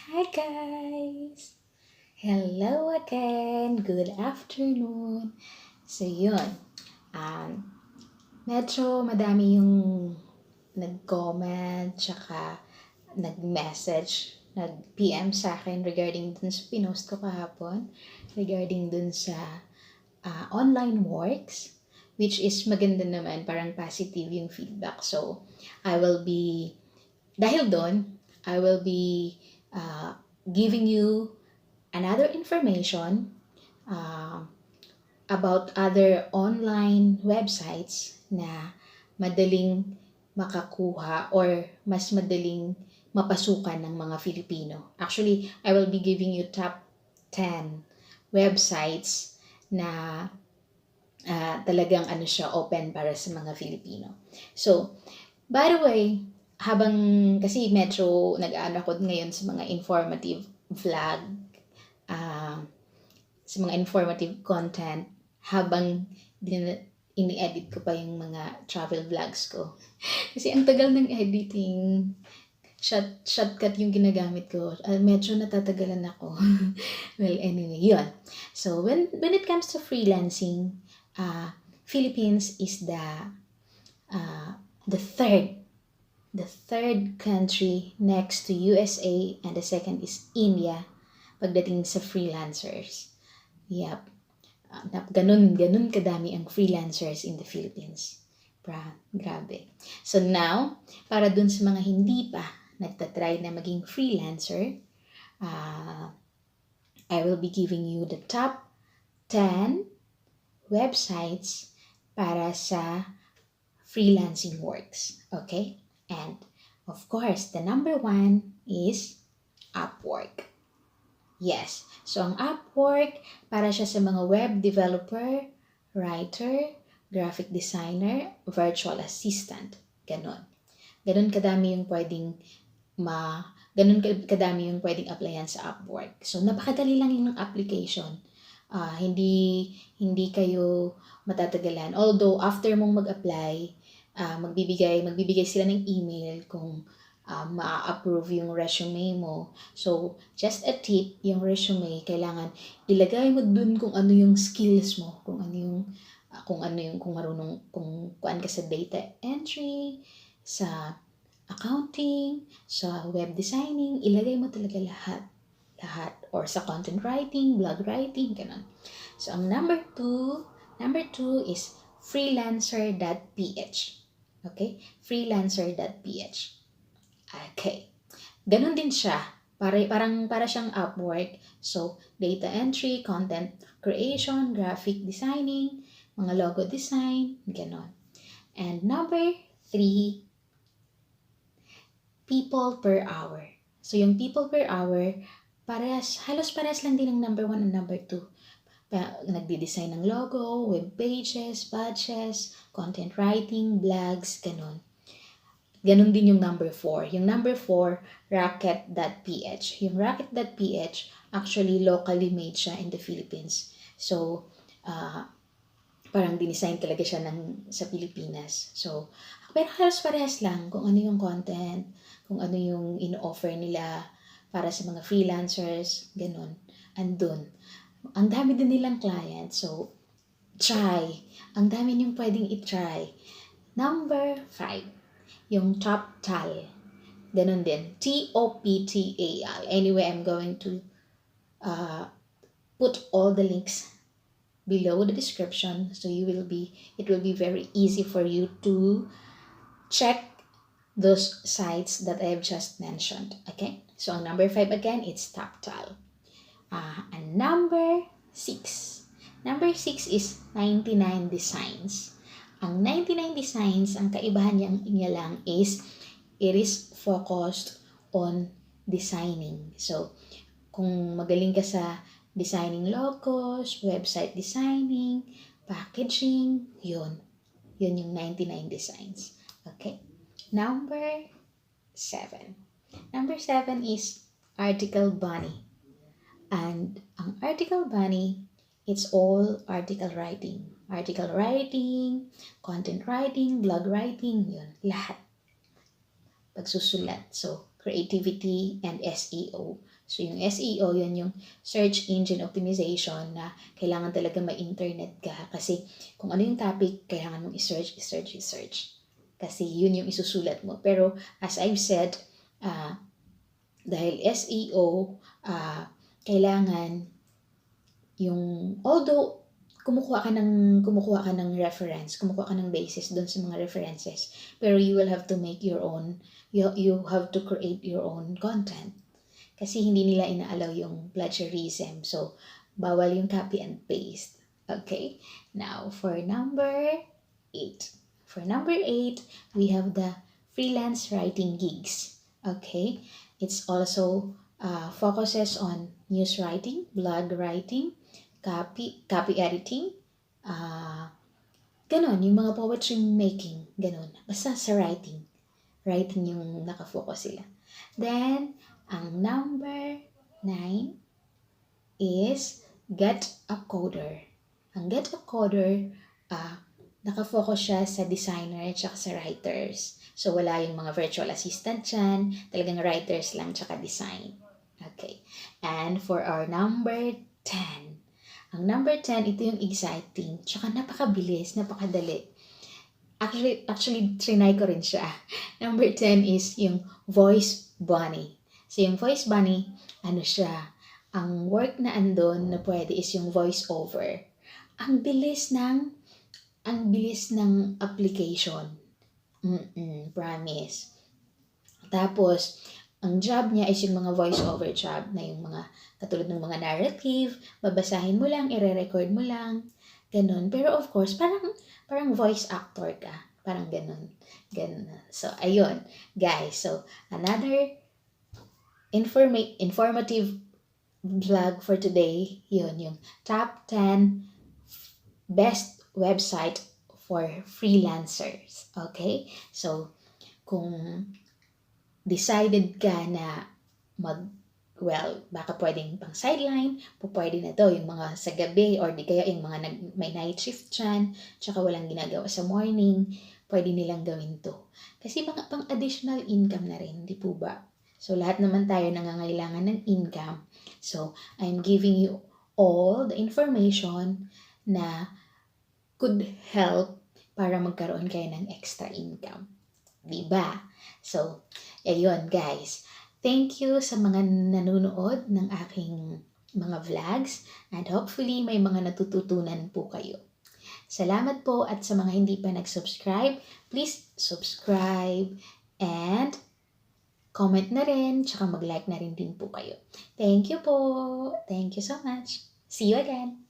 Hi guys! Hello again! Good afternoon! So yun, medyo madami yung nag-comment tsaka nag-message, nag-PM sa akin regarding dun sa pinost ko kahapon, regarding dun sa online works, which is maganda naman, parang positive yung feedback. So, dahil doon, I will be giving you another information uh, about other online websites na madaling makakuha or mas madaling mapasukan ng mga Filipino. Actually, I will be giving you top 10 websites na talagang siya, open para sa mga Filipino. So, by the way, kasi medyo nag-aano ako ngayon sa mga informative vlog, sa mga informative content, habang ini-edit ko pa yung mga travel vlogs ko. Kasi ang tagal ng editing, shortcut yung ginagamit ko. Medyo natatagalan ako. Well, anyway, yun. So, when it comes to freelancing, Philippines is the third country next to USA, and the second is India pagdating sa freelancers. Yep. Ganun kadami ang freelancers in the Philippines. Grabe. So now, para dun sa mga hindi pa nagtatry na maging freelancer, I will be giving you the top 10 websites para sa freelancing works. Okay? And of course, the number one is Upwork. Yes. So, ang Upwork, para siya sa mga web developer, writer, graphic designer, virtual assistant. Ganon. Ganon kadami yung pwedeng applyan sa Upwork. So, napakadali lang yung application. Hindi kayo matatagalan. Although, after mong mag-apply, magbibigay sila ng email kung ma-approve yung resume mo. So, just a tip, yung resume, kailangan ilagay mo dun kung ano yung skills mo, kung kuan ka sa data entry, sa accounting, sa web designing, ilagay mo talaga lahat. Or sa content writing, blog writing, ganun. So, ang number two is Freelancer.ph. Okay? Freelancer.ph. Okay. Ganon din siya. Para siyang Upwork. So, data entry, content creation, graphic designing, mga logo design, ganon. And number 3, people per hour. So, yung people per hour, halos parehas lang din ng number 1 and number 2. Nagdi-design ng logo, web pages, badges, content writing, blogs, ganon. Ganon din yung number 4. Yung number 4, Rocket.ph. Yung Rocket.ph, actually locally made siya in the Philippines. So, parang dinesign talaga siya sa Pilipinas. So, pero halos parehas lang kung ano yung content, kung ano yung in-offer nila para sa mga freelancers, ganon. Andun. Ang dami din nilang client. So, try. Ang dami niyong pwedeng i-try. Number 5, yung Toptal. Ganon din. Toptal. Anyway, I'm going to put all the links below the description, so it will be very easy for you to check those sites that I have just mentioned. Okay? So, ang number 5 again, it's Toptal. And number 6. Number 6 is 99 Designs. Ang 99 Designs, ang kaibahan niya lang is, it is focused on designing. So, kung magaling ka sa designing logos, website designing, packaging, yun yung 99 Designs. Okay? Number 7. Number 7 is ArticleBunny. And ang ArticleBunny, it's all article writing. Article writing, content writing, blog writing, yun. Lahat. Pagsusulat. So, creativity and SEO. So, yung SEO, yun yung Search Engine Optimization na kailangan talaga may internet ka. Kasi kung ano yung topic, kailangan mong i-search. Kasi yun yung isusulat mo. Pero as I've said, dahil SEO, kailangan yung, although kumukuha ka ng reference, kumukuha ka ng basis doon sa mga references, pero you will have to make your own, you have to create your own content. Kasi hindi nila inaalaw yung plagiarism. So, bawal yung copy and paste. Okay? Now, for number 8. For number 8, we have the freelance writing gigs. Okay? It's also focuses on news writing, blog writing, copy editing, ganon, yung mga poetry making, ganon. Basta sa writing yung nakafocus sila. Then, ang number 9 is Get a Coder. Ang Get a Coder, nakafocus siya sa designer at sa writers. So, wala yung mga virtual assistant dyan. Talagang writers lang tsaka design. Okay. And for our number 10. Ang number 10, ito yung exciting. Tsaka napakabilis, napakadali. Actually, trinay ko rin siya. Number 10 is yung VoiceBunny. So, yung VoiceBunny, ano siya, ang work na andon na pwede is yung voice-over. Ang bilis ng application. Promise. Tapos, ang job niya is yung mga voice-over job na yung mga, katulad ng mga narrative, babasahin mo lang, ire-record mo lang, ganun. Pero of course, parang voice actor ka. Parang ganun. So, ayun, guys. So, another informative vlog for today, yun, yung top 10 best website for freelancers. Okay? So, kung decided ka na baka pwedeng pang sideline, pwede na to yung mga sa gabi or di kaya yung mga may night shift dyan, tsaka walang ginagawa sa morning, pwede nilang gawin to. Kasi mga pang additional income na rin, di po ba? So, lahat naman tayo nangangailangan ng income. So, I'm giving you all the information na could help para magkaroon kayo ng extra income. Diba? So, ayun guys. Thank you sa mga nanonood ng aking mga vlogs and hopefully may mga natututunan po kayo. Salamat po at sa mga hindi pa nag-subscribe, please subscribe and comment na rin, tsaka mag-like na rin din po kayo. Thank you po. Thank you so much. See you again.